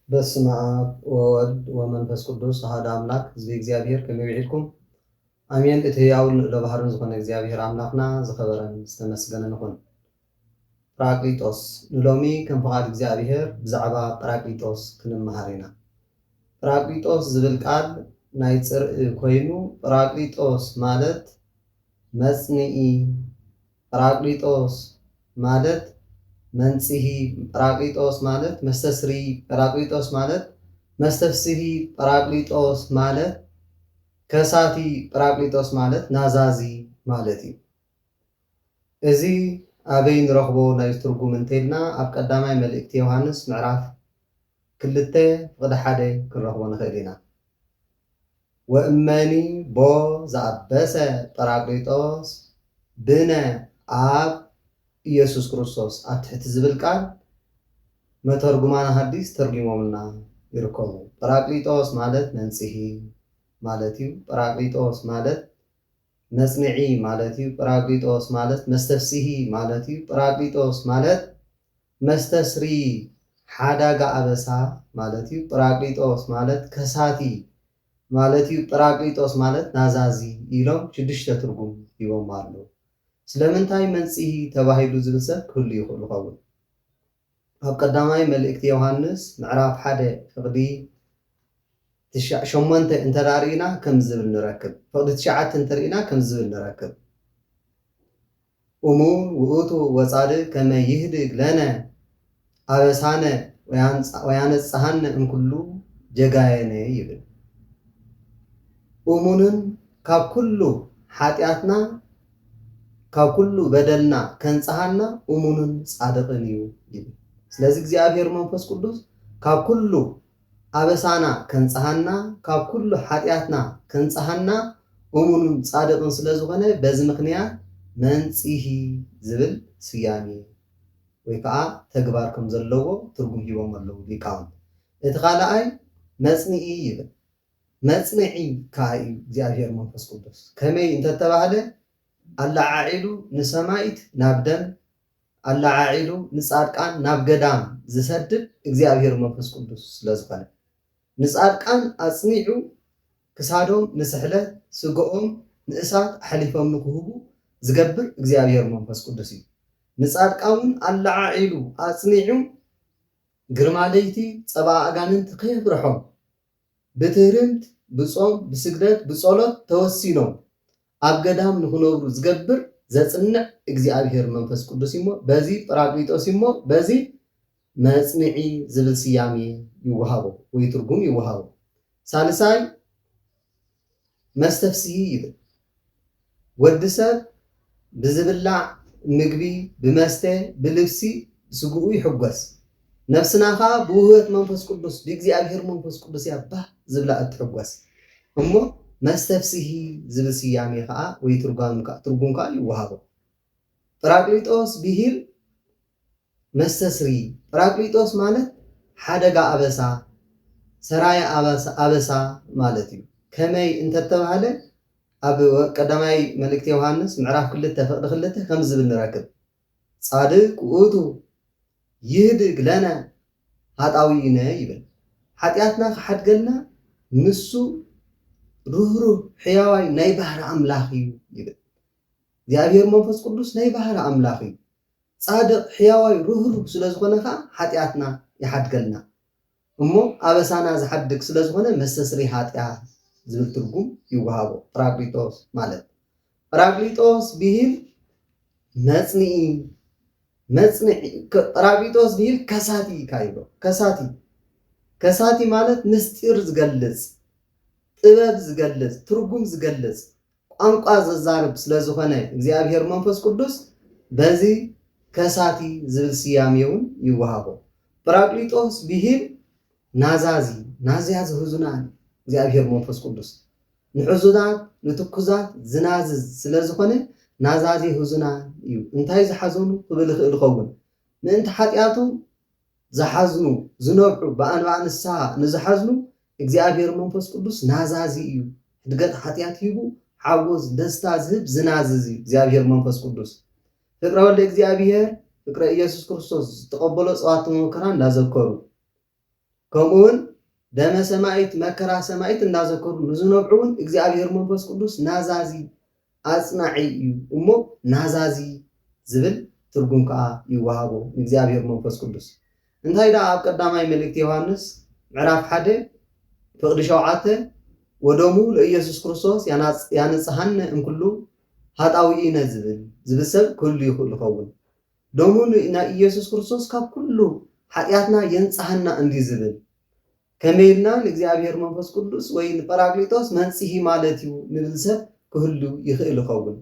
በስመ አብ ወወልድ ወመንፈስ ቅዱስ አሐዱ አምላክ ህዝቢ እግዚአብሔር ከመይ ይልኩም አሜን። እቲ ያው ለባህርን ዝኾነ እግዚአብሔር አምላክና ዝኸበረን ዝተመስገነን ይኹን። ጰራቅሊጦስ ንሎሚ ከም ፍቓድ እግዚአብሔር ብዛዕባ ጰራቅሊጦስ ክንመሃር ኢና። ጰራቅሊጦስ ዝብል ቃል ናይ ፅርኢ ኮይኑ ጰራቅሊጦስ ማለት መጽንዒ፣ ጰራቅሊጦስ ማለት መንጽሂ፣ ጰራቅሊጦስ ማለት መስተስሪ፣ ጰራቅሊጦስ ማለት መስተፍስሂ፣ ጰራቅሊጦስ ማለት ከሳቲ፣ ጰራቅሊጦስ ማለት ናዛዚ ማለት እዩ። እዚ ኣበይ ንረኽቦ ናይ ትርጉም እንተኢልና ኣብ ቀዳማይ መልእክቲ ዮሃንስ ምዕራፍ 2:1 ክንረኽቦ ንኽእል ኢና። ወእመኒ ቦ ዝኣበሰ ጰራቅሊጦስ ብነ ኣብ ኢየሱስ ክርስቶስ ኣብ ትሕቲ ዝብል ቃል መተርጉማን ሐዲስ ተርጊሞምና ይርከቡ። ጰራቅሊጦስ ማለት መንጽሂ ማለት እዩ። ጰራቅሊጦስ ማለት መጽንዒ ማለት እዩ። ጰራቅሊጦስ ማለት መስተፍስሂ ማለት እዩ። ጰራቅሊጦስ ማለት መስተስሪ ሓዳጋ ኣበሳ ማለት እዩ። ጰራቅሊጦስ ማለት ከሳቲ ማለት እዩ። ጰራቅሊጦስ ማለት ናዛዚ ኢሎም 6 ትርጉም ሂቦም ኣለዉ። ስለምንታይ መንጽሂ ተባሂሉ ዝብል ሰብ ክህሉ ይኽእል ይኸውን? ኣብ ቀዳማይ መልእክቲ ዮሃንስ ምዕራፍ 1:8 እንተዳርኢና ከም ዝብል ንረክብ። ፍቕዲ 9 እንተርኢና ከም ዝብል ንረክብ። እሙን ውእቱ ወጻድቅ ከመ ይህድግ ለነ ኣበሳነ ወያነጽሐነ እምኩሉ ጀጋየነ ይብል። እሙንን ካብ ኩሉ ሓጢኣትና ካብ ኩሉ በደልና ከንጽሐና እሙንን ጻድቕን እዩ ይብል። ስለዚ እግዚአብሔር መንፈስ ቅዱስ ካብ ኩሉ ኣበሳና ከንጽሐና ካብ ኩሉ ሓጢኣትና ከንጽሐና እሙንን ጻድቕን ስለ ዝኾነ በዚ ምክንያት መንጽሂ ዝብል ስያሜ ወይ ከዓ ተግባር ከም ዘለዎ ትርጉም ሂቦም ኣለዉ ሊቃውንት። እቲ ካልኣይ መጽንዒ ይብል። መጽንዒ ከዓ እዩ እግዚአብሔር መንፈስ ቅዱስ ከመይ እንተተባህለ ኣላዓዒሉ ንሰማይት ናብ ደም ኣላዓዒሉ ንጻድቃን ናብ ገዳም ዝሰድድ እግዚአብሔር መንፈስ ቅዱስ ስለ ዝኾነ ንጻድቃን ኣጽኒዑ ክሳዶም ንስሕለት ስግኦም ንእሳት ሓሊፎም ንክህቡ ዝገብር እግዚአብሔር መንፈስ ቅዱስ እዩ። ንጻድቃን ኣላዓዒሉ ኣጽኒዑ ግርማ ለይቲ ጸባ ኣጋንንቲ ከየብርሖም ብትህርምት ብጾም ብስግደት ብጸሎት ተወሲኖም ኣብ ገዳም ንኽነብሩ ዝገብር ዘጽንዕ እግዚአብሔር መንፈስ ቅዱስ እሞ በዚ ጰራቅሊጦስ እሞ በዚ መጽንዒ ዝብል ስያሜ ይወሃቦ ወይ ትርጉም ይወሃቦ። ሳልሳይ መስተፍስሂ ይብል። ወዲ ሰብ ብዝብላዕ ምግቢ ብመስተ ብልብሲ ስጉኡ ይሕጐስ። ነፍስና ከዓ ብውህበት መንፈስ ቅዱስ ብእግዚአብሔር መንፈስ ቅዱስ እያ ባህ ዝብላ እትሕጐስ እሞ መስተፍስሂ ዝብል ስያሜ ከዓ ወይ ትርጉም ከዓ ይወሃቦ። ጰራቅሊጦስ ብሂል መስተስሪ፣ ጰራቅሊጦስ ማለት ሓደጋ ኣበሳ ሰራይ ኣበሳ ማለት እዩ። ከመይ እንተተባህለ ኣብ ቀዳማይ መልእክቲ ዮሃንስ ምዕራፍ 2:2 ከም ዝብል ንረክብ። ጻድቅ ውእቱ ይህድግ ለነ ሃጣዊነ ይብል። ሓጢኣትና ክሓድገልና ንሱ ርህሩህ ሕያዋይ ናይ ባህሪ ኣምላኽ እዩ ይብል። እግዚአብሔር መንፈስ ቅዱስ ናይ ባህሪ ኣምላኽ እዩ። ጻድቕ ሕያዋይ ርህሩህ ስለ ዝኾነ ከዓ ሓጢኣትና ይሓድገልና እሞ ኣበሳና ዝሓድግ ስለ ዝኾነ መስተስሪ ሓጢኣት ዝብል ትርጉም ይወሃቦ ጰራቅሊጦስ ማለት። ጰራቅሊጦስ ብሂል መጽንዒ፣ ጰራቅሊጦስ ብሂል ከሳቲ ካይሎ ከሳቲ ማለት ምስጢር ዝገልጽ ጥበብ ዝገልጽ ትርጉም ዝገልጽ ቋንቋ ዘዛርብ ስለ ዝኾነ እግዚአብሔር መንፈስ ቅዱስ በዚ ከሳቲ ዝብል ስያሜ እውን ይወሃቦ። ጰራቅሊጦስ ብሂል ናዛዚ፣ ናዝያ ዝህዙናን እግዚአብሔር መንፈስ ቅዱስ ንሕዙናት ንትኩዛት ዝናዝዝ ስለ ዝኾነ ናዛዚ ህዙናን እዩ። እንታይ ዝሓዘኑ ክብል ይኽእል ይኸውን ምእንቲ ሓጢኣቶም ዝሓዝኑ ዝነብዑ ብኣንባ ንስሓ ንዝሓዝኑ እግዚአብሔር መንፈስ ቅዱስ ናዛዚ እዩ። ሕድገት ሓጢኣት ሂቡ ሓጎስ ደስታ ዝህብ ዝናዝዝ እዩ እግዚአብሔር መንፈስ ቅዱስ። ፍቅረ ወልደ እግዚአብሔር ፍቅረ ኢየሱስ ክርስቶስ ዝተቐበሎ ጸዋት መከራ እንዳዘከሩ ከምኡውን ደመ ሰማይት መከራ ሰማይት እንዳዘከሩ ንዝነብዑውን እግዚአብሔር መንፈስ ቅዱስ ናዛዚ አጽናዒ እዩ እሞ ናዛዚ ዝብል ትርጉም ከዓ ይወሃቦ እግዚአብሔር መንፈስ ቅዱስ እንታይ ዳ ኣብ ቀዳማይ መልእክቲ ዮሐንስ ምዕራፍ 1 ፍቅዲ 7 ወደሙ ለኢየሱስ ክርስቶስ ያነጽሐነ እንኩሉ ኃጣውኢነ ዝብል ሰብ ኩሉ ይኽእል ይኸውን ደሙ ኢየሱስ ክርስቶስ ካብ ኩሉ ኃጢአትና የንጽሐና እንዲ ዝብል ከመይልና ንእግዚአብሔር መንፈስ ቅዱስ ወይ ንጰራቅሊጦስ መንጽሂ ማለት እዩ ንብል ሰብ ክህሉ ይኽእል ይኸውን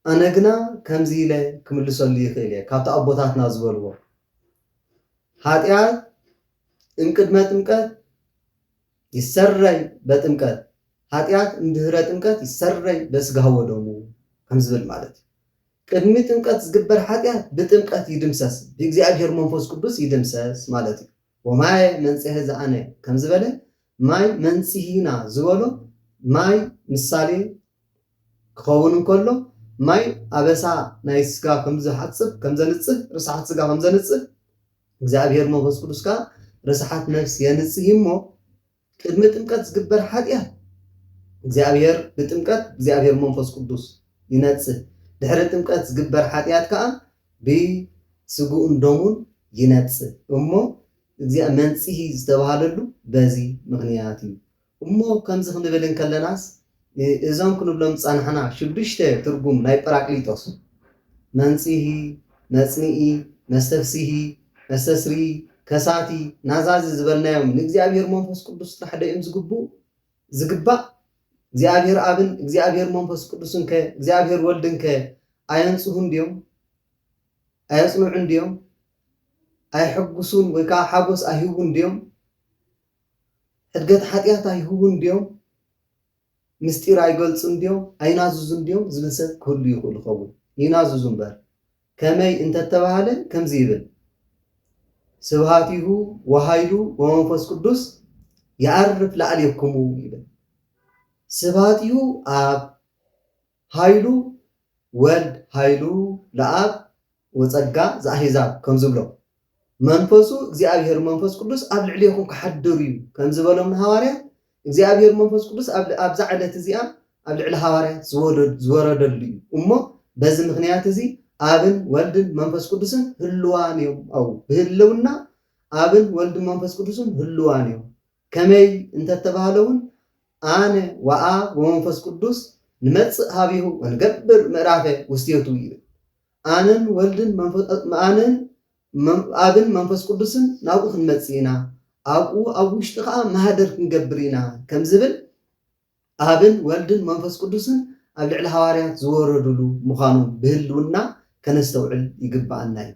ኣነ ግና ከምዚ ኢለ ክምልሰሉ ይኽእል እየ ካብቲ ኣቦታትና ዝበልዎ ኃጢአት እምቅድመ ጥምቀት ይሰረይ በጥምቀት ኃጢአት እንድህረ ጥምቀት ይሰረይ በስጋው ወደሙ ከም ዝብል ማለት ቅድሚ ጥምቀት ዝግበር ኃጢአት ብጥምቀት ይድምሰስ ብእግዚአብሔር መንፈስ ቅዱስ ይድምሰስ ማለት እዩ ወማይ መንጽሄ ዝኣነ ከም ዝበለ ማይ መንጽሂና ዝበሎ ማይ ምሳሌ ክኸውን እንከሎ ማይ ኣበሳ ናይ ስጋ ከም ዝሓጽብ ከም ዘንጽህ ርስሓት ስጋ ከም ዘንጽህ እግዚአብሔር መንፈስ ቅዱስ ከዓ ርስሓት ነፍስ የንጽህ እሞ ቅድሚ ጥምቀት ዝግበር ኃጢአት እግዚአብሔር ብጥምቀት እግዚአብሔር መንፈስ ቅዱስ ይነጽህ ድሕሪ ጥምቀት ዝግበር ኃጢአት ከዓ ብስጉኡን ደሙን ይነጽህ እሞ እግዚአብሔር መንጽሂ ዝተባሃለሉ በዚ ምክንያት እዩ እሞ ከምዚ ክንብል ከለናስ እዞም ክንብሎም ጻንሐና ሽዱሽተ ትርጉም ናይ ጰራቅሊጦስ መንጽሂ መጽንኢ መስተፍሲሂ መስተስሪ ከሳቲ ናዛዚ ዝበልናዮም ንእግዚአብሔር መንፈስ ቅዱስ ጥራሕ እዮም ዝግባእ እግዚአብሔር አብን እግዚአብሔር መንፈስ ቅዱስን እግዚአብሔር ወልድን አየንጽሁ እንዲዮም አየጽኑዑ እንዲዮም አይሕጉሱን ወይ ከዓ ሓጎስ አይህቡ እንዲዮም ሕድገት ኃጢአት አይህቡ እንዲዮም ምስጢር አይገልጹ እንዲዮም አይናዝዙ እንዲዮም ዝብል ሰብ ክህሉ ይኽእል ይኸውን ይናዝዙ እምበር ከመይ እንተተባሃለ ከምዚ ይብል ስብሃቲሁ ወሃይሉ ወመንፈስ ቅዱስ ያዕርፍ ላዕሌክሙ ይብል ስብሃቲሁ አብ ሃይሉ ወልድ ሃይሉ ለአብ ወጸጋ ዘአሕዛብ ከም ዝብሎ መንፈሱ እግዚአብሔር መንፈስ ቅዱስ ኣብ ልዕሌኩም ክሓድር እዩ ከም ዝበሎም ሐዋርያት እግዚአብሔር መንፈስ ቅዱስ ኣብ ዛዕለት እዚኣ ኣብ ልዕሊ ሐዋርያት ዝወረደሉ እዩ እሞ በዚ ምክንያት እዚ አብን ወልድን መንፈስ ቅዱስን ህልዋን እዮም አው ብህልውና አብን ወልድን መንፈስ ቅዱስን ህልዋን እዮም ከመይ እንተተባሃለውን አነ ወአብ ወመንፈስ ቅዱስ ንመጽእ ሃቢሁ ወንገብር ምዕራፈ ውስቴቱ ይብል አነን ወልድን አብን መንፈስ ቅዱስን ናብኡ ክንመጽእ ኢና ኣብኡ ኣብ ውሽጢ ከዓ ማህደር ክንገብር ኢና ከም ዝብል አብን ወልድን መንፈስ ቅዱስን ኣብ ልዕሊ ሐዋርያት ዝወረድሉ ምዃኑ ብህልውና ከነስተውዕል ይግባአና እዩ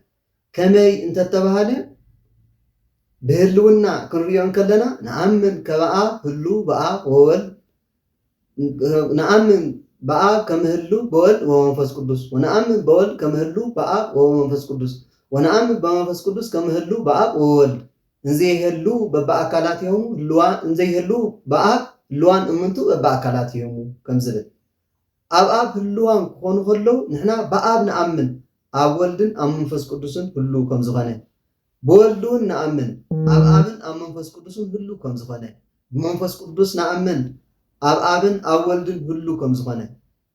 ከመይ እንተተባሃለ ብህልውና ክንሪኦም ከለና ንኣምን ከበኣብ ህሉ በኣብ ወወልድ ንኣምን በኣብ ከምህሉ በወልድ ወመንፈስ ቅዱስ ወንኣምን በወልድ ከምህሉ በኣብ ወመንፈስ ቅዱስ ወንኣምን በመንፈስ ቅዱስ ከምህሉ በኣብ ወወልድ እንዘይህሉ በበአካላትهم ህልዋን እንዘይህሉ በኣብ ህልዋን እምንቱ በበአካላትهم ከም ዝብል ኣብ ህልዋን ክኾኑ ከለው ንሕና በኣብ ንኣምን ኣብ ወልድን ኣብ መንፈስ ቅዱስን ህሉ ከም ዝኾነ በወልዱን ንኣምን ኣብ ኣብን ኣብ መንፈስ ቅዱስን ህሉ ከም ዝኾነ ብመንፈስ ቅዱስ ንኣምን ኣብ ኣብን ኣብ ወልድን ህሉ ከም ዝኾነ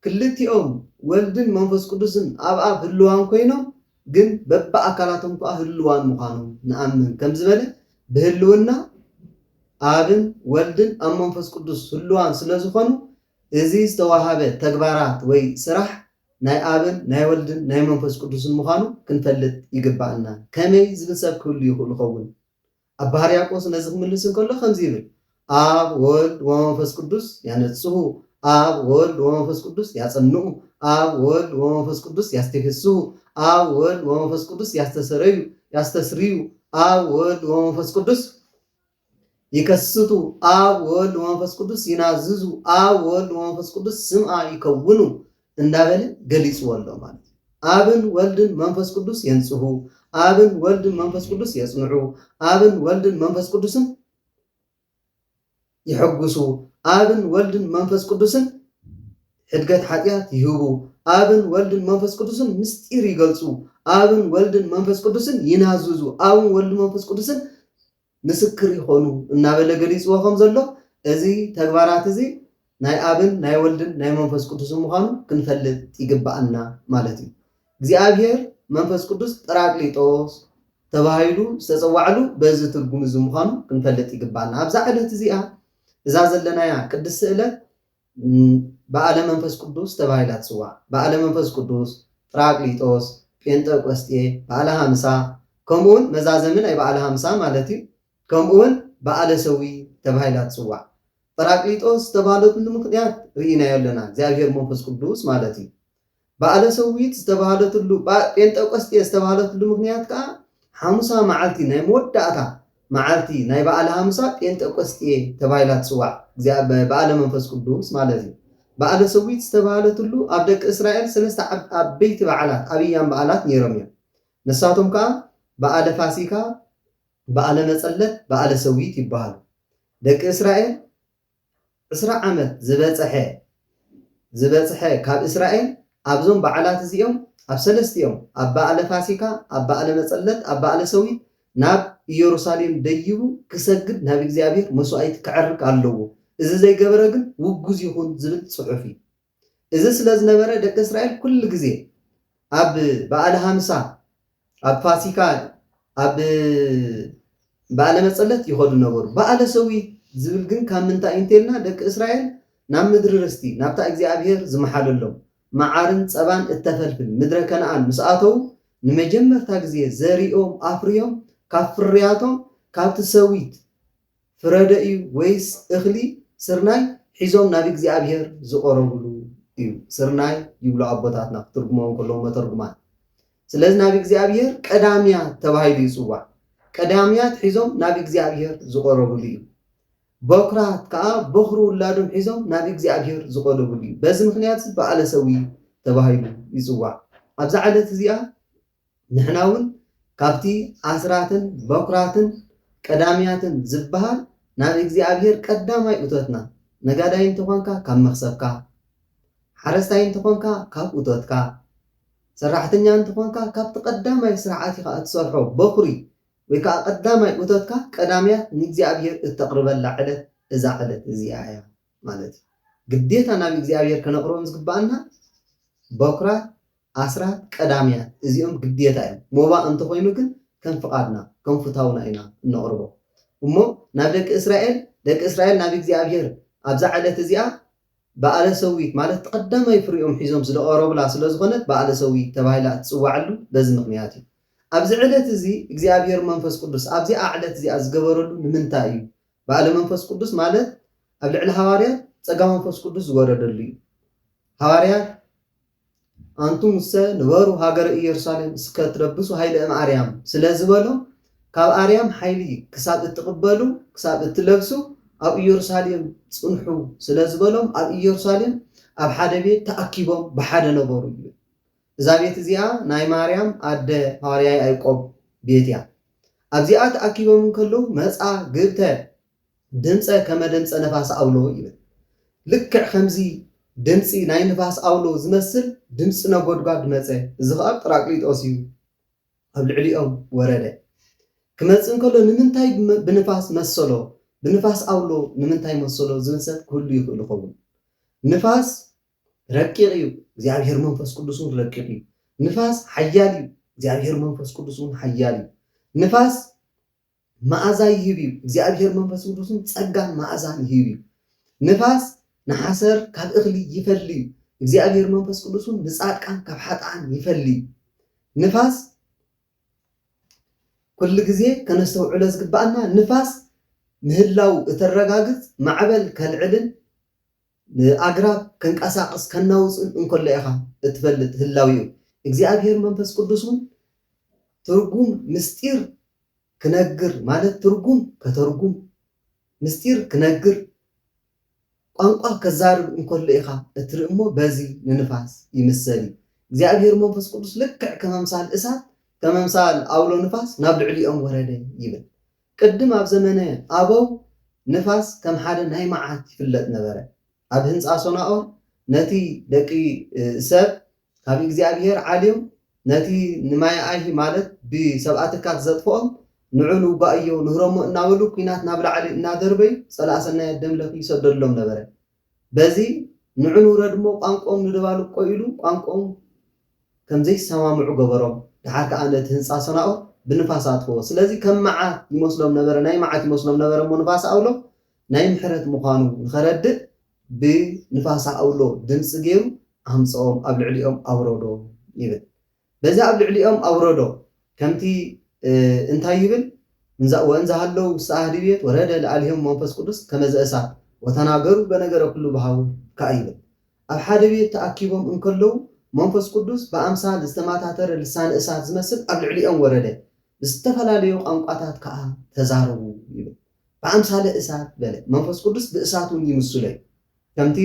ክልቲኦም ወልድን መንፈስ ቅዱስን ኣብ ህልዋን ኮይኖም ግን በበአካላቶም ከዓ ህልዋን ምዃኖም ንኣምን ከም ዝበለ ብህልውና ኣብን ወልድን ኣብ መንፈስ ቅዱስ ህልዋን ስለ ዝኾኑ እዚ ዝተዋሃበ ተግባራት ወይ ስራሕ ናይ አብን ናይ ወልድን ናይ መንፈስ ቅዱስን ምዃኑ ክንፈልጥ ይግባአና ከመይ ዝብል ሰብ ክህሉ ይኽእል ይኸውን ኣብ ሕርያቆስ ነዚ ክምልስ እንከሎ ከምዚ ይብል አብ ወልድ ወመንፈስ ቅዱስ ያነጽሁ አብ ወልድ ወመንፈስ ቅዱስ ያጸንዑ አብ ወልድ ወመንፈስ ቅዱስ ያስተፈስሑ አብ ወልድ ወመንፈስ ቅዱስ ያስተስርዩ አብ ወልድ ወመንፈስ ቅዱስ ይከስቱ አብ ወልድ ወመንፈስ ቅዱስ ይናዝዙ አብ ወልድ ወመንፈስ ቅዱስ ስምዓ ይከውኑ እንዳበለ ገሊጽዎ ኣሎ ማለት አብን ወልድን መንፈስ ቅዱስ የንጽሁ አብን ወልድን መንፈስ ቅዱስ የጽንዑ አብን ወልድን መንፈስ ቅዱስን ይሕጉሱ አብን ወልድን መንፈስ ቅዱስን ሕድገት ኃጢአት ይህቡ አብን ወልድን መንፈስ ቅዱስን ምስጢር ይገልጹ አብን ወልድን መንፈስ ቅዱስን ይናዝዙ አብን ወልድን መንፈስ ቅዱስን ምስክር ይኾኑ እናበለ ገሊፅዎ ከም ዘሎ እዚ ተግባራት እዚ ናይ አብን ናይ ወልድን ናይ መንፈስ ቅዱስ ምዃኑ ክንፈልጥ ይግባአና ማለት እዩ። እግዚአብሔር መንፈስ ቅዱስ ጰራቅሊጦስ ተባሂሉ ዝተፀዋዕሉ በዚ ትርጉም እዚ ምዃኑ ክንፈልጥ ይግባአና። ኣብዛ ዕለት እዚኣ እዛ ዘለናያ ቅድስቲ ዕለት በዓለ መንፈስ ቅዱስ ተባሂላ ትፅዋዕ። በዓለ መንፈስ ቅዱስ፣ ጰራቅሊጦስ፣ ጴንጠቆስጤ፣ በዓለ ሃምሳ ከምኡውን መዛዘምን ናይ በዓለ ሃምሳ ማለት እዩ። ከምኡውን በዓለ ሰዊት ተባሂላ ትፅዋዕ። ጰራቅሊጦስ ዝተባሃለትሉ ምክንያት ርኢናዮ ኣለና እግዚአብሔር መንፈስ ቅዱስ ማለት እዩ። በዓለ ሰዊት ዝተባሃለትሉ ጴንጠቆስጤ ዝተባሃለትሉ ምክንያት ከዓ ሓሙሳ መዓልቲ ናይ መወዳእታ መዓልቲ ናይ በዓለ ሃምሳ ጴንጠቆስጤ ተባሂላ ትፅዋዕ በዓለ መንፈስ ቅዱስ ማለት እዩ። በዓለ ሰዊት ዝተባሃለትሉ ኣብ ደቂ እስራኤል ሰለስተ ዓበይቲ በዓላት ኣብያን በዓላት ነይሮም እዮም። ንሳቶም ከዓ በዓለ ፋሲካ፣ በዓለ መፀለት፣ በዓለ ሰዊት ይበሃሉ። ደቂ እስራኤል 20 ዓመት ዝበፅሐ ካብ እስራኤል ኣብዞም በዓላት እዚኦም ኣብ ሰለስቲኦም ኣብ በዓለ ፋሲካ፣ ኣብ በዓለ መፀለት፣ ኣብ በዓለ ሰዊት ናብ ኢየሩሳሌም ደይቡ ክሰግድ ናብ እግዚአብሔር መስዋዕት ክዕርግ ኣለዎ። እዚ ዘይገበረ ግን ውጉዝ ይኹን ዝብል ፅሑፍ እዩ። እዚ ስለ ዝነበረ ደቂ እስራኤል ኩሉ ግዜ ኣብ በዓለ ሃምሳ፣ ኣብ ፋሲካ፣ ኣብ በዓለ መፀለት ይኸዱ ነበሩ። በዓለ ሰዊት ዝብል ግን ካብ ምንታይ እንተልና ደቂ እስራኤል ናብ ምድሪ ርስቲ ናብታ እግዚአብሔር ዝመሓለሎም መዓርን ፀባን እተፈልፍል ምድረ ከነአን ምስ ኣተው ንመጀመርታ ግዜ ዘሪኦም ኣፍርዮም ካብ ፍርያቶም ካብቲ ሰዊት ፍረደ እዩ ወይስ እኽሊ ስርናይ ሒዞም ናብ እግዚአብሔር ዝቆረብሉ እዩ። ስርናይ ይብሉ ኣቦታትና ክትርጉሞም ከለዉ መተርጉማን። ስለዚ ናብ እግዚአብሔር ቀዳምያት ተባሂሉ ይፅዋዕ። ቀዳምያት ሒዞም ናብ እግዚአብሔር ዝቆረብሉ እዩ። በኩራት ከዓ በኩሪ ውላዶም ሒዞም ናብ እግዚአብሔር ዝቆረብሉ እዩ። በዚ ምክንያት በዓለ ሰዊት ተባሂሉ ይፅዋዕ። ኣብዛ ዕለት እዚኣ ንሕና እውን ካብቲ ኣስራትን በኩራትን ቀዳምያትን ዝበሃል ናብ እግዚአብሔር ቀዳማይ እቶትና ነጋዳይ እንተኾንካ ካብ መክሰብካ፣ ሓረስታይ እንተኾንካ ካብ እቶትካ፣ ሰራሕተኛ እንተኾንካ ካብቲ ቀዳማይ ስርዓት ኢኻ እትሰርሖ በኩሪ ወይ ከዓ ቀዳማይ እቶትካ ቀዳምያት ንእግዚአብሔር እተቕርበላ ዕለት እዛ ዕለት እዚኣ እያ ማለት እዩ። ግዴታ ናብ እግዚአብሔር ከነቕርቦም ዝግባአና በኩራት፣ ኣስራት፣ ቀዳምያት እዚኦም ግዴታ እዮም። ሞባእ እንተኮይኑ ግን ከም ፍቃድና ከም ፍታውና ኢና እነቕርቦ እሞ ናብ ደቂ እስራኤል ናብ እግዚአብሔር ኣብዛ ዕለት እዚኣ በዓለ ሰዊት ማለት ቀዳማይ ፍሪኦም ሒዞም ዝቀረቡላ ስለዝኾነት በዓለ ሰዊት ተባሂላ እትፅዋዕሉ በዚ ምክንያት እዩ። ኣብዚ ዕለት እዚ እግዚአብሔር መንፈስ ቅዱስ ኣብዚኣ ዕለት እዚኣ ዝገበረሉ ንምንታይ እዩ? በዓለ መንፈስ ቅዱስ ማለት ኣብ ልዕሊ ሃዋርያት ፀጋ መንፈስ ቅዱስ ዝወረደሉ እዩ። ሃዋርያት አንቱም ሙሰ ንበሩ ሃገረ ኢየሩሳሌም እስከ ትለብሱ ሃይለ እምአርያም ስለ ዝበሎም ካብ አርያም ሃይሊ ክሳብ እትቕበሉ ክሳብ እትለብሱ ኣብ ኢየሩሳሌም ፅንሑ ስለ ዝበሎም ኣብ ኢየሩሳሌም ኣብ ሓደ ቤት ተኣኪቦም ብሓደ ነበሩ እዩ። እዛ ቤት እዚኣ ናይ ማርያም ኣደ ሃዋርያይ ያዕቆብ ቤት እያ። ኣብዚኣ ተኣኪቦም እንከለዉ መፃ ግብተ ድምፀ ከመ ድምፀ ነፋስ ኣውሎ ይብል። ልክዕ ከምዚ ድምፂ ናይ ንፋስ ኣውሎ ዝመስል ድምፂ ነጎድጓድ መፀ። እዚ ከዓ ጰራቅሊጦስ እዩ ኣብ ልዕሊኦም ወረደ። ክመፅእ እንከሎ ንምንታይ ብንፋስ መሰሎ ብንፋስ ኣውሎ ንምንታይ መሰሎ ዝብል ሰብ ክህሉ ይኽእል ይኸውን። ንፋስ ረቂቕ እዩ፣ እግዚአብሔር መንፈስ ቅዱስ እውን ረቂቕ እዩ። ንፋስ ሓያል እዩ፣ እግዚአብሔር መንፈስ ቅዱስ እውን ሓያል እዩ። ንፋስ መዓዛ ይህብ እዩ፣ እግዚአብሔር መንፈስ ቅዱስ እውን ፀጋን መዓዛን ይህብ እዩ። ንፋስ ንሓሰር ካብ እኽሊ ይፈሊ እዩ፣ እግዚአብሔር መንፈስ ቅዱስ እውን ንፃድቃን ካብ ሓጥኣን ይፈሊ እዩ። ንፋስ ኩሉ ግዜ ከነስተውዕሎ ዝግባአና ንፋስ ምህላው እተረጋግፅ ማዕበል ከልዕልን ኣግራብ ከንቀሳቅስ ከናውፅን እንከሎ ኢኻ እትፈልጥ ህላው እዩ። እግዚአብሔር መንፈስ ቅዱስ እውን ትርጉም ምስጢር ክነግር ማለት ትርጉም ከተርጉም ምስጢር ክነግር ቋንቋ ከዛርብ እንከሎ ኢኻ እትርኢ እሞ በዚ ንንፋስ ይምሰል እዩ። እግዚአብሔር መንፈስ ቅዱስ ልክዕ ከመምሳል እሳት ከመምሳል ኣውሎ ንፋስ ናብ ልዕሊኦም ወረደ ይብል። ቅድም ኣብ ዘመነ ኣበው ንፋስ ከም ሓደ ናይ መዓት ይፍለጥ ነበረ። ኣብ ህንፃ ሶናኦር ነቲ ደቂ ሰብ ካብ እግዚአብሔር ዓልዮም ነቲ ንማይ ኣይሂ ማለት ብሰብኣትካት ዘጥፍኦም ንዑኑ ባእዮ ንህሮሞ እናበሉ ኩናት ናብ ላዕሊ እናደርበዩ ጸላእሰናይ ደምለኽ ይሰደሎም ነበረ በዚ ንዑኑ ረድሞ ቋንቋኦም ንደባልቆ ኢሉ ቋንቋኦም ከምዘይ ሰማምዑ ገበሮም ድሓር ከዓ ነቲ ህንፃ ሰናኦ ብንፋስ አጥፍዎ ስለዚ ከም መዓት ይመስሎም ነበረ ናይ መዓት ይመስሎም ነበረ ሞ ንፋስ አውሎ ናይ ምሕረት ምዃኑ ንኸረድእ ብንፋስ አውሎ ድምፂ ገይሩ ኣምፅኦም ኣብ ልዕሊኦም ኣውረዶ ይብል በዚ ኣብ ልዕሊኦም ኣውረዶ ከምቲ እንታይ ይብል ወንዛሃለው ሰዓዲ ቤት ወረደ ለዓሊهم መንፈስ ቅዱስ ከመዘ እሳት ወተናገሩ በነገረ ኩሉ በሃው ከዓ ይብል ኣብ ሓደ ቤት ተኣኪቦም እንከለው መንፈስ ቅዱስ በአምሳል ዝተማታተረ ልሳን እሳት ዝመስል ኣብ ልዕሊኦም ወረደ ዝተፈላለዩ ቋንቋታት ከዓ ተዛረቡ ይብል በአምሳለ እሳት በለ መንፈስ ቅዱስ በእሳቱን ይምስለ ከምቲ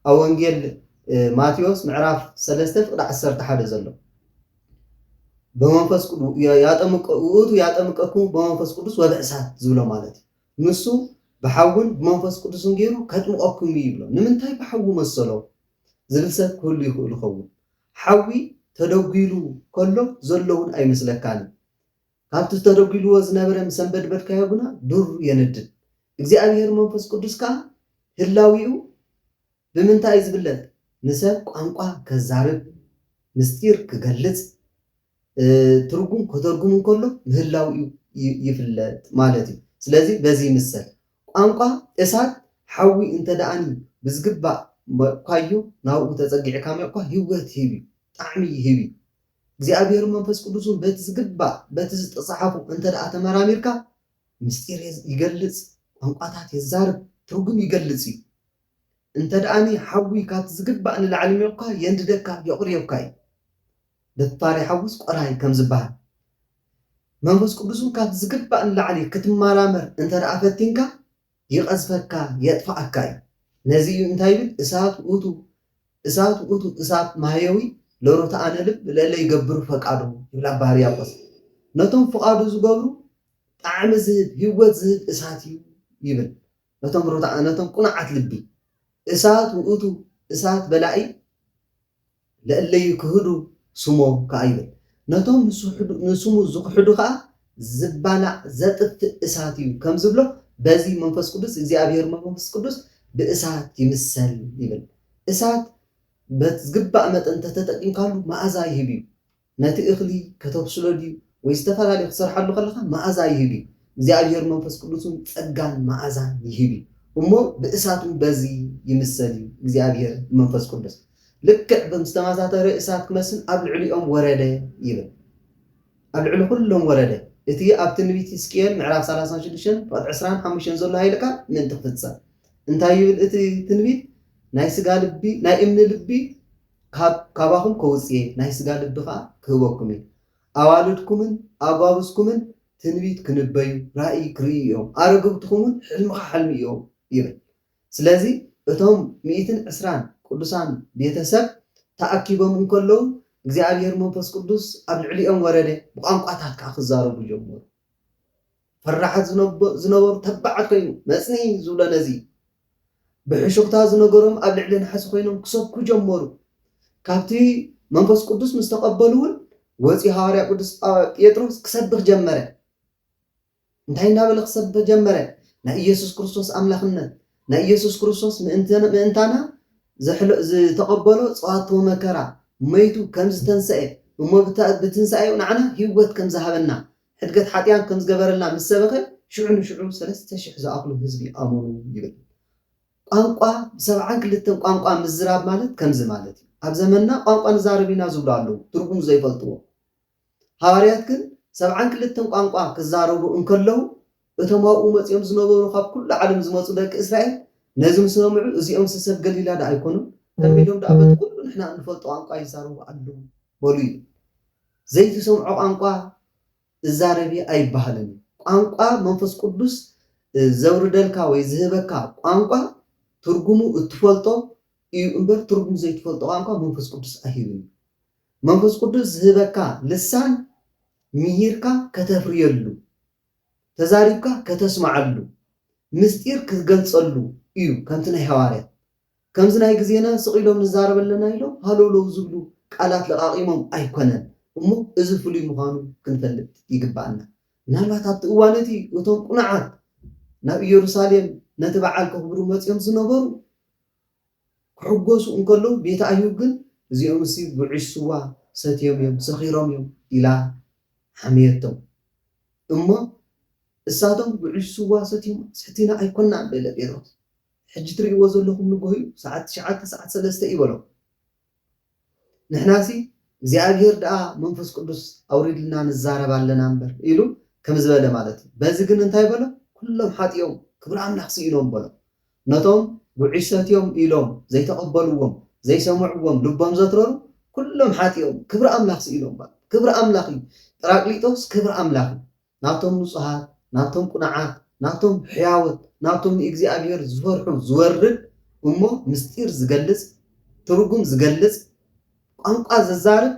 ኣብ ወንጌል ማቴዎስ ምዕራፍ 3:11 ዘሎ በመንፈስ ቅዱስ ያጠምቀኩም በመንፈስ ቅዱስ ወበእሳት ዝብሎ ማለት ንሱ በሐውን በመንፈስ ቅዱስን ገይሩ ከጥምቀኩም ይብሎ ንምንታይ በሐው መሰሎ ዝብል ሰብ ኩሉ ይኽእል ይኸውን ሓዊ ተደጉሉ ከሎ ዘለውን ኣይመስለካን ካብቲ ተደጉልዎ ዝነበረ ሰንበድበድካዮ ግና ዱር የነድድ እግዚአብሔር መንፈስ ቅዱስ ከዓ ህላዊኡ ብምንታይ ዝብለት ንሰብ ቋንቋ ከዛርብ ምስጢር ክገልጽ ትርጉም ከተርጉም እንከሎ ምህላዊኡ ይፍለጥ ማለት እዩ ስለዚ በዚ ምስል ቋንቋ እሳት ሓዊ እንተዳኣኒ ብዝግባእ ካዮ ናብኡ ተጸጊዕካ እኳ ህይወት ሂቢ ጣዕሚ ሂቢ እግዚአብሔር መንፈስ ቅዱስን በቲ ዝግባእ በቲ ዝተጻሓፉ እንተዳኣ ተመራሚርካ ምስጢር ይገልጽ ቋንቋታት የዛርብ ትርጉም ይገልጽ እዩ እንተዳኣኒ ሓዊ ካብቲ ዝግባእ ንላዕሊ ሚቕካ የንድደካ የቕርየብካ እዩ ደፋሪ ሓውስ ቆራይ ከም ዝበሃል መንፈስ ቅዱስን ካብቲ ዝግባእ ንላዕሊ ክትመራመር እንተዳኣ ፈቲንካ ይቐዝፈካ የጥፋኣካ እዩ ነዚ እንታይ ይብል እሳት ውእቱ እሳት ማህየዊ ለሮታ ኣነ ልብ ለለ ይገብሩ ፈቃዱ ይብላ ባህርያቆስ ነቶም ፈቃዱ ዝገብሩ ጣዕሚ ዝህብ ህይወት ዝህብ እሳት እዩ ይብል ነቶም ቁንዓት ልቢ እሳት ውእቱ እሳት በላኢ ለእለይ ክህዱ ስሞ ከዓ ይብል ነቶም ንስሙ ዝክሕዱ ከዓ ዝባላዕ ዘጥፍእ እሳት እዩ ከም ዝብሎ በዚ መንፈስ ቅዱስ እግዚአብሔር መንፈስ ቅዱስ ብእሳት ይምሰል ይብል እሳት በዝግባእ መጠን ተተጠቂምካሉ መዓዛ ይህብ እዩ ነቲ እኽሊ ከተብስሎ ድዩ ወይ ዝተፈላለዩ ክሰርሓሉ ከለካ መዓዛ ይህብ እዩ እግዚአብሔር መንፈስ ቅዱስን ጸጋን መዓዛን ይህብ እዩ እሞ ብእሳቱን በዚ ይምሰል እዩ እግዚአብሔር መንፈስ ቅዱስ ልክዕ ብምስተማሳተረ እሳት ክመስል ኣብ ልዕሊኦም ወረደ ይብል ኣብ ልዕሊ ኩሎም ወረደ እቲ ኣብ ትንቢት ሕዝቅኤል ምዕራፍ 36:25 ዘሎ ሃይለ ቃል ምእንቲ ክፍጸም እንታይ ይብል እቲ ትንቢት ናይ ስጋ ልቢ ናይ እምኒ ልቢ ካባኹም ከውፅየ ናይ ስጋ ልቢ ከዓ ክህበኩም እዩ ኣዋልድኩምን ኣጓብስኩምን ትንቢት ክንበዩ ራእይ ክርእዩ እዮም ኣረግብትኩምን ሕልምኻ ሕልሚ እዮም ይብል ስለዚ እቶም 120 ቅዱሳን ቤተሰብ ተኣኪቦም እንከለዉ እግዚአብሔር መንፈስ ቅዱስ ኣብ ልዕሊኦም ወረደ ብቋንቋታት ከዓ ክዛረቡ ጀመሩ ፈራሓት ዝነበሩ ተባዓት ኮይኑ መጽንዒ ዝብሎ ነዚ ብሕሹኽታ ዝነገሮም ኣብ ልዕሊ ናሕሲ ኮይኖም ክሰብኩ ጀመሩ ካብቲ መንፈስ ቅዱስ ምስ ተቐበሉውን ወፂ ሐዋርያ ቅዱስ ጴጥሮስ ክሰብኽ ጀመረ እንታይ እናበለ ክሰብኽ ጀመረ ናይ ኢየሱስ ክርስቶስ ኣምላኽነት ናይ ኢየሱስ ክርስቶስ ምእንታና ዝተቐበሎ ጸዋቶ መከራ መይቱ ከም ዝተንሰአ እሞ ብትንሳኤው ንዓና ህይወት ከም ዝሃበና ሕድገት ሓጢያን ከም ዝገበረልና ምስ ሰበኸ ሽዑ 3000 ዝኣኽሉ ህዝቢ ኣመኑ ይብል ቋንቋ 72 ቋንቋ ምዝራብ ማለት ከምዚ ማለት እዩ ኣብ ዘመንና ቋንቋ ንዛረብ ኢና ዝብሉ ኣለዉ ትርጉም ዘይፈልጥዎ ሐዋርያት ግን 72 ቋንቋ ክዛረቡ እንከለዉ እቶም ኣብኡ መፅኦም ዝነበሩ ካብ ኩሉ ዓለም ዝመፁ ደቂ እስራኤል ነዚ ምስ ሰምዑ እዚኦም ሰብ ገሊላ ዳ ኣይኮኑም ከሚዶም ዳኣበት ኩሉ ንሕና እንፈልጦ ቋንቋ ይዛረቡ ኣለዉ በሉ እዩ ዘይትሰምዖ ቋንቋ እዛረቢ ኣይባሃልን ቋንቋ መንፈስ ቅዱስ ዘውርደልካ ወይ ዝህበካ ቋንቋ ትርጉሙ እትፈልጦ እዩ እምበር ትርጉም ዘይትፈልጦ ቋንቋ መንፈስ ቅዱስ ኣይህብን መንፈስ ቅዱስ ዝህበካ ልሳን ምሂርካ ከተፍርየሉ ተዛሪብካ ከተስማዓሉ ምስጢር ክትገልጸሉ እዩ ከምቲ ናይ ሐዋርያት ከምዚ ናይ ግዜና ስቂሎም ንዛረበለና ኢሎም ሃለውለው ዝብሉ ቃላት ለቃቂሞም ኣይኮነን እሞ እዚ ፍሉይ ምዃኑ ክንፈልጥ ይግባአና ምናልባት ኣብቲ እዋነቲ እቶም ቁንዓት ናብ ኢየሩሳሌም ነቲ በዓል ከኽብሩ መፅኦም ዝነበሩ ክሕጎሱ እንከለዉ ቤተ ኣይሁድ ግን እዚኦም እሲ ጉዕሽ ስዋ ሰትዮም እዮም ሰኺሮም እዮም ኢላ ሓምየቶም እሞ እሳቶም ጉዕሽ ስዋ ሰትዮም ሰቲና ኣይኮና በለ ጴጥሮስ ሕጂ ትርእይዎ ዘለኹም ንጎሆ እዩ ሰዓት 9 ሰዓት 3 ይበሎም ንሕናሲ እግዚአብሔር ደኣ መንፈስ ቅዱስ ኣውሪድልና ንዛረብ ኣለና እምበር ኢሉ ከም ዝበለ ማለት እዩ በዚ ግን እንታይ በሎ ኩሎም ሓጢኦም ክብሪ ኣምላኽ ስኢሎም በሎ ነቶም ጉዕሽ ሰትዮም ኢሎም ዘይተቐበልዎም ዘይሰምዕዎም ልቦም ዘትረሩ ኩሎም ሓጢኦም ክብሪ ኣምላኽ ስኢሎም በሎ ክብሪ ኣምላኽ እዩ ጰራቅሊጦስ ክብሪ ኣምላኽ ናቶም ንጹሃት ናቶም ቁንዓት ናቶም ሕያወት ናቶም ንእግዚአብሔር ዝፈርሑ ዝወርድ እሞ ምስጢር ዝገልጽ ትርጉም ዝገልጽ ቋንቋ ዘዛርብ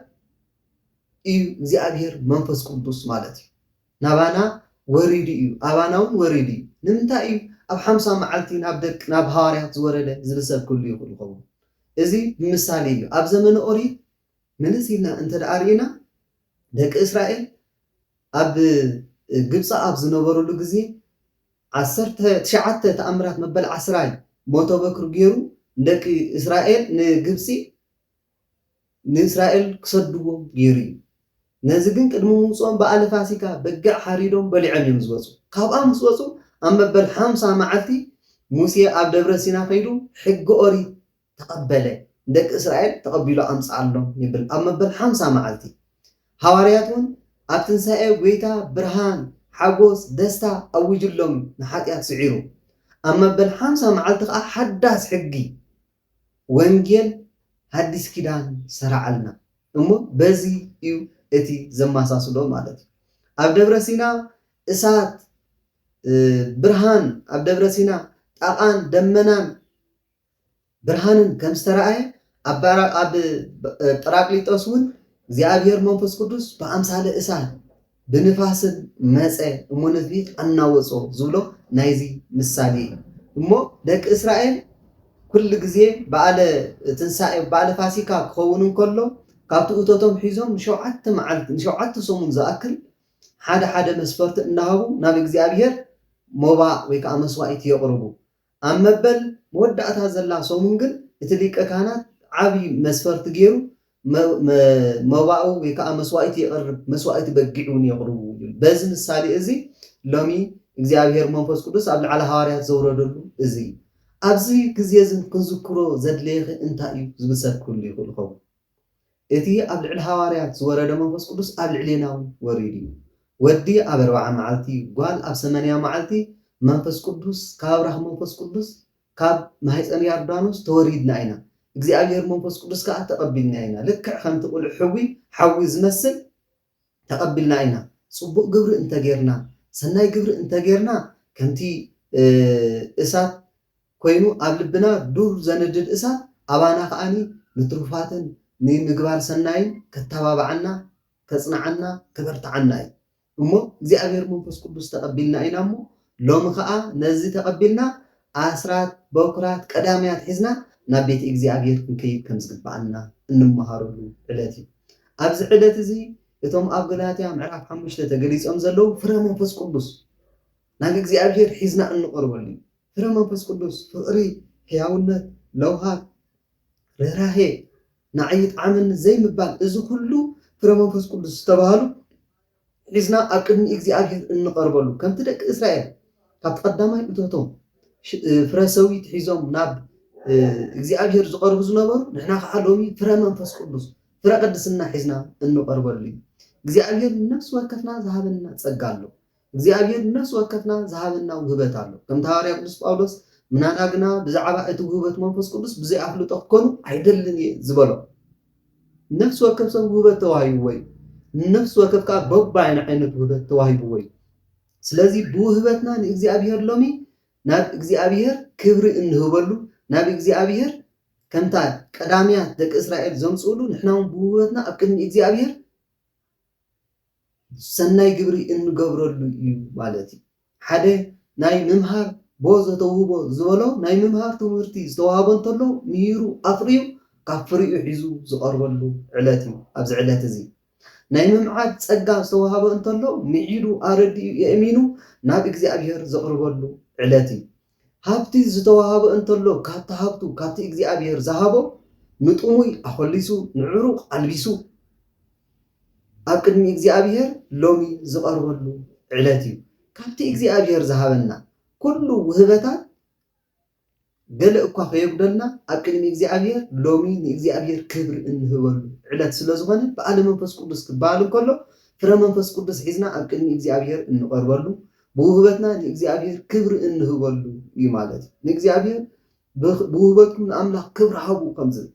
እዩ እግዚአብሔር መንፈስ ቅዱስ ማለት እዩ ናባና ወሪዱ እዩ ኣባናውን ወሪዱ እዩ ንምንታይ እዩ ኣብ 50 መዓልቲ ናብ ሃዋርያት ዝወረደ ዝብሰብ ኩሉ ይኽእል ይኸውን እዚ ብምሳሌ እዩ ኣብ ዘመነ ኦሪት ምንስ ኢልና እንተደኣ ርኢና ደቂ እስራኤል ኣብ ግብፂ ኣብ ዝነበሩሉ ግዜ 19 ተኣምራት መበል 10 ሞቶ በክሪ ገይሩ ደቂ እስራኤል ንእስራኤል ክሰድዎም ገይሩ እዩ ነዚ ግን ቅድሚ ምውፅኦም በዓለ ፋሲካ በጊዕ ሓሪዶም በሊዖም እዮም ዝወፁ ካብኣ ምስ ወፁ ኣብ መበል 50 መዓልቲ ሙሴ ኣብ ደብረ ሲና ከይዱ ሕጊ ኦሪት ተቐበለ ደቂ እስራኤል ተቐቢሉ ኣምፅኣሎም ይብል ኣብ መበል 50 መዓልቲ ሃዋርያት እውን ኣብ ትንሳኤ ጎይታ ብርሃን ሓጎስ ደስታ ኣውጅሎም ንሓጢኣት ስዒሩ ኣብ መበል 50 መዓልቲ ከዓ ሓዳስ ሕጊ ወንጌል ሓዲስ ኪዳን ሰራዓልና እሞ በዚ እዩ እቲ ዘማሳስሎ ማለት እዩ ኣብ ደብረ ሲና እሳት ብርሃን ኣብ ደብረ ሲና ጣቓን ደመናን ብርሃንን ከም ዝተረኣየ ኣብ ጰራቅሊጦስ እውን እግዚአብሔር መንፈስ ቅዱስ ብኣምሳለ እሳት ብንፋስን መፀ እሞ ነቲ ኣናወፆ ዝብሎ ናይዚ ምሳሌ እሞ ደቂ እስራኤል ኩሉ ግዜ በዓለ ትንሳኤ በዓለ ፋሲካ ክኸውን እንከሎ ካብቲ እቶቶም ሒዞም ንሸውዓተ መዓልቲ ንሸውዓተ ሰሙን ዝኣክል ሓደ መስፈርቲ እናሃቡ ናብ እግዚአብሔር ሞባእ ወይ ከዓ መስዋዕቲ የቕርቡ ኣብ መበል መወዳእታ ዘላ ሰሙን ግን እቲ ሊቀ ካህናት ዓብይ መስፈርቲ ገይሩ መባኡ ወይ ከዓ መስዋዕቲ የቕርብ መስዋዕቲ በጊዕ እውን የቕርቡ በዚ ምሳሌ እዚ ሎሚ እግዚአብሔር መንፈስ ቅዱስ ኣብ ልዕሊ ሃዋርያት ዘውረደሉ እዚ ኣብዚ ግዜ ክንዝክሮ ዘድለየ እንታይ እዩ ዝብሰብ ኩሉ ይኽእል ይኸውን እቲ ኣብ ልዕሊ ሃዋርያት ዝወረደ መንፈስ ቅዱስ ኣብ ልዕሊና ወሪዱ እዩ ወዲ ኣብ 40 መዓልቲ ጓል ኣብ 80 መዓልቲ መንፈስ ቅዱስ ካብ ራህ መንፈስ ቅዱስ ካብ ማህፀን ዮርዳኖስ ተወሪድና ኢና እግዚአብሔር መንፈስ ቅዱስ ከዓ ተቐቢልና ኢና ልክዕ ከምቲ ቁልዕ ሓዊ ዝመስል ተቐቢልና ኢና ጽቡቕ ግብሪ እንተጌርና ሰናይ ግብሪ እንተጌርና ከምቲ እሳት ኮይኑ ኣብ ልብና ዱር ዘነድድ እሳት ኣባና ከዓኒ ንትሩፋትን ንምግባር ሰናይን ከተባብዓና ከጽንዓና ከበርትዓና እዩ እሞ እግዚአብሔር መንፈስ ቅዱስ ተቐቢልና ኢና እሞ ሎሚ ከዓ ነዚ ተቐቢልና ኣስራት በኩራት ቀዳምያት ሒዝና ናብ ቤተ እግዚአብሔር ክንከይድ ከም ዝግባአና እንመሃረሉ ዕለት እዩ ኣብዚ ዕለት እዚ እቶም ኣብ ገላትያ ምዕራፍ 5 ተገሊጾም ዘለው ፍረ መንፈስ ቅዱስ ናብ እግዚአብሔር ሒዝና እንቀርበሉ ፍረ መንፈስ ቅዱስ ፍቅሪ ሕያውነት ለውሃት ርህራሄ ንዓይ ጣዕምን ዘይምባል እዚ ኩሉ ፍረ መንፈስ ቅዱስ ዝተባሃሉ ሒዝና ኣብ ቅድሚ እግዚአብሔር እንቀርበሉ ከምቲ ደቂ እስራኤል ካብ ቀዳማይ እቶቶም ፍረ ሰዊት ሒዞም ናብ እግዚአብሔር ዝቀርቡ ዝነበሩ ንሕና ከዓ ሎሚ ፍረ መንፈስ ቅዱስ ፍረ ቅድስና ሒዝና እንቀርበሉ እግዚአብሔር ነፍስ ወከፍና ዝሃበና ጸጋ ኣሎ እግዚአብሔር ነፍስ ወከፍና ዝሃበና ውህበት ኣሎ ከምቲ ሃዋርያ ቅዱስ ጳውሎስ ምናናግና ብዛዕባ እቲ ውህበት መንፈስ ቅዱስ ብዘይ ኣፍልጦ ክኮኑ ኣይደልን ዝበሎ ነፍስ ወከፍ ሰብ ውህበት ተዋሂብዎ እዩ ነፍስ ወከፍ ከዓ በባይነ ዓይነት ውህበት ተዋሂብዎ እዩ ስለዚ ብውህበትና ንእግዚአብሔር ሎሚ ናብ እግዚአብሔር ክብሪ እንህበሉ ናብ እግዚአብሔር ከምታ ቀዳምያት ደቂ እስራኤል ዘምጽኡሉ ንሕና ብውህበትና ኣብ ቅድሚ እግዚአብሔር ሰናይ ግብሪ እንገብረሉ እዩ ማለት እዩ ሓደ ናይ ምምሃር ቦዘ ተውህቦ ዝበሎ ናይ ምምሃር ትምህርቲ ዝተዋህቦ እንተሎ ምሂሩ ኣፍርዩ ካብ ፍርኡ ሒዙ ዝቐርበሉ ዕለት እዩ ኣብዚ ዕለት እዚ ናይ ምምዓት ጸጋ ዝተዋሃበ እንተሎ ንዒዱ ኣረዲኡ የእሚኑ ናብ እግዚኣብሔር ዘቕርበሉ ዕለት እዩ ሃብቲ ዝተዋሃበ እንተሎ ካብቲ ሃብቱ ካብቲ እግዚኣብሔር ዝሃቦ ንጥሙይ ኣኸሊሱ ንዕሩቕ ኣልቢሱ ኣብ ቅድሚ እግዚኣብሔር ሎሚ ዝቐርበሉ ዕለት እዩ ካብቲ እግዚኣብሔር ዝሃበና ኩሉ ውህበታት ገለ እኳ ከየጉደልና ኣብ ቅድሚ እግዚኣብሔር ሎሚ ንእግዚኣብሔር ክብሪ እንህበሉ ዕለት ስለ ዝኾነ በዓለ መንፈስ ቅዱስ ክበሃል እንከሎ ፍረ መንፈስ ቅዱስ ሒዝና ኣብ ቅድሚ እግዚኣብሔር እንቐርበሉ ብውህበትና ንእግዚኣብሔር ክብሪ እንህበሉ እዩ ማለት እዩ ንእግዚኣብሔር ብውህበትኩም ንኣምላኽ ክብሪ ሃቡ ከም ዝብል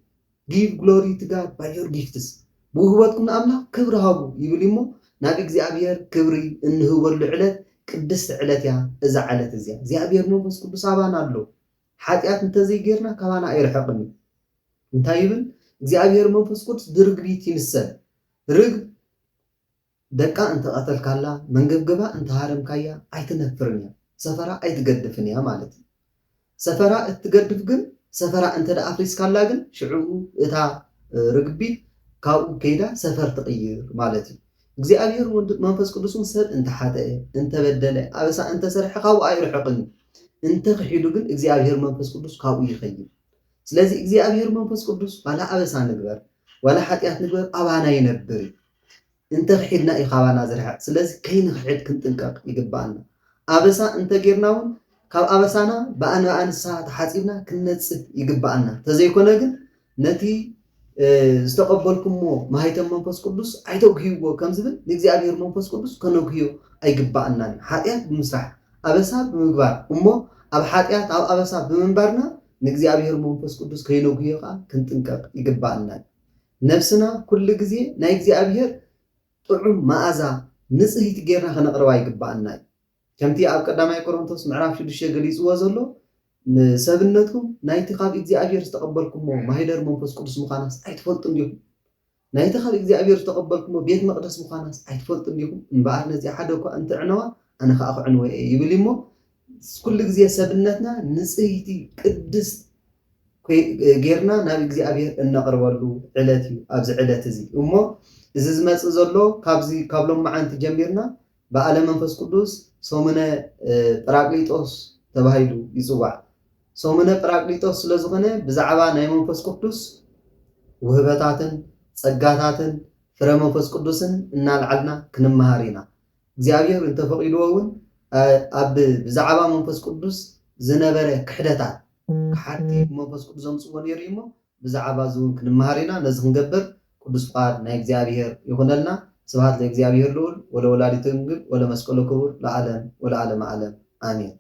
ጊቭ ግሎሪ ቱ ጋድ ባይ ዮር ጊፍትስ ብውህበትኩም ንኣምላኽ ክብሪ ሃቡ ይብል እሞ ናብ እግዚኣብሔር ክብሪ እንህበሉ ዕለት ቅድስቲ ዕለት እያ እዛ ዕለት እዚኣ እግዚኣብሔር መንፈስ ቅዱስ ኣባና ኣሎ ሓጢኣት እንተዘይጌርና ካባና ኣይርሕቕን እንታይ ይብል እግዚኣብሔር መንፈስ ቅዱስ ብርግቢት ይምሰል ርግብ ደቃ እንተቐተልካላ መንገብገባ እንተሃረምካያ ኣይትነፍርን እያ ሰፈራ ኣይትገድፍን እያ ማለት እዩ ሰፈራ እትገድፍ ግን ሰፈራ እንተዳ ኣፍሪስካላ ግን ሽዑ እታ ርግቢት ካብኡ ከይዳ ሰፈር ትቕይር ማለት እዩ እግዚኣብሔር መንፈስ ቅዱስን ሰብ እንተሓተአ እንተበደለ ኣበሳ እንተሰርሐ ካብኡ ኣይርሕቕን እንተኽሒዱ ግን እግዚኣብሔር መንፈስ ቅዱስ ካብኡ ይኸይድ ስለዚ እግዚኣብሔር መንፈስ ቅዱስ ዋላ ኣበሳ ንግበር ዋላ ሓጢኣት ንግበር ኣባና ይነብር እንተኽሒድና እዩ ካባና ዝርሕቕ ስለዚ ከይንኽሕድ ክንጥንቀቕ ይግባአና ኣበሳ እንተጌርና እውን ካብ ኣበሳና ብኣንሳ ተሓፂብና ክንነፅህ ይግባአና ተዘይኮነ ግን ነቲ ዝተቐበልኩሞ ማህተም መንፈስ ቅዱስ ኣይተግህይዎ ከም ዝብል ንእግዚኣብሔር መንፈስ ቅዱስ ከነግህዮ ኣይግባአናን ሓጢኣት ብምስራሕ ኣበሳ ብምግባር እሞ ኣብ ሓጢኣት ኣብ ኣበሳ ብምንባርና ንእግዚኣብሔር መንፈስ ቅዱስ ከይነግህዮ ከዓ ክንጥንቀቕ ይግባአና ነፍስና ኩሉ ግዜ ናይ እግዚኣብሔር ጥዑም መዓዛ ንጽህቲ ጌርና ከነቕርባ ይግባአና ከምቲ ኣብ ቀዳማይ ቆሮንቶስ ምዕራፍ 6 ገሊጽዎ ዘሎ ሰብነትኩም ናይቲ ካብ እግዚኣብሔር ዝተቐበልኩሞ ማህደር መንፈስ ቅዱስ ምዃናስ ኣይትፈልጡን ዲኹም ናይቲ ካብ እግዚኣብሔር ዝተቐበልኩሞ ቤት መቕደስ ምዃናስ ኣይትፈልጡን ዲኹም እምበኣር ነዚ ሓደ እኳ እንትዕነዋ ኣነ ከዓ ክዕንወ እየ ይብል እሞ ኩሉ ግዜ ሰብነትና ንጽህቲ ቅድስት ጌርና ናብ እግዚኣብሔር እነቕርበሉ ዕለት እዩ ኣብዚ ዕለት እዚ እሞ እዚ ዝመጽእ ዘሎ ካብሎም መዓንቲ ጀሚርና በዓለ መንፈስ ቅዱስ ሰሙነ ጰራቅሊጦስ ተባሂሉ ይጽዋዕ ሰሙነ ጰራቅሊጦስ ስለ ዝኾነ ብዛዕባ ናይ መንፈስ ቅዱስ ውህበታትን ጸጋታትን ፍረ መንፈስ ቅዱስን እናልዓልና ክንመሃር ኢና እግዚአብሔር እንተፈቂድዎ እውን ኣብ ብዛዕባ መንፈስ ቅዱስ ዝነበረ ክሕደታት ሓቲ መንፈስ ቅዱስ ዘምጽዎ ነይሩ እሞ ብዛዕባ ዝውን ክንመሃር ኢና ነዚ ክንገብር ቅዱስ ፍቃድ ናይ እግዚአብሔር ይኹነልና ስብሐት ለእግዚአብሔር ልዑል ወለወላዲቱ ድንግል ወለመስቀሉ ክቡር ለዓለም ወለዓለመ ዓለም አሜን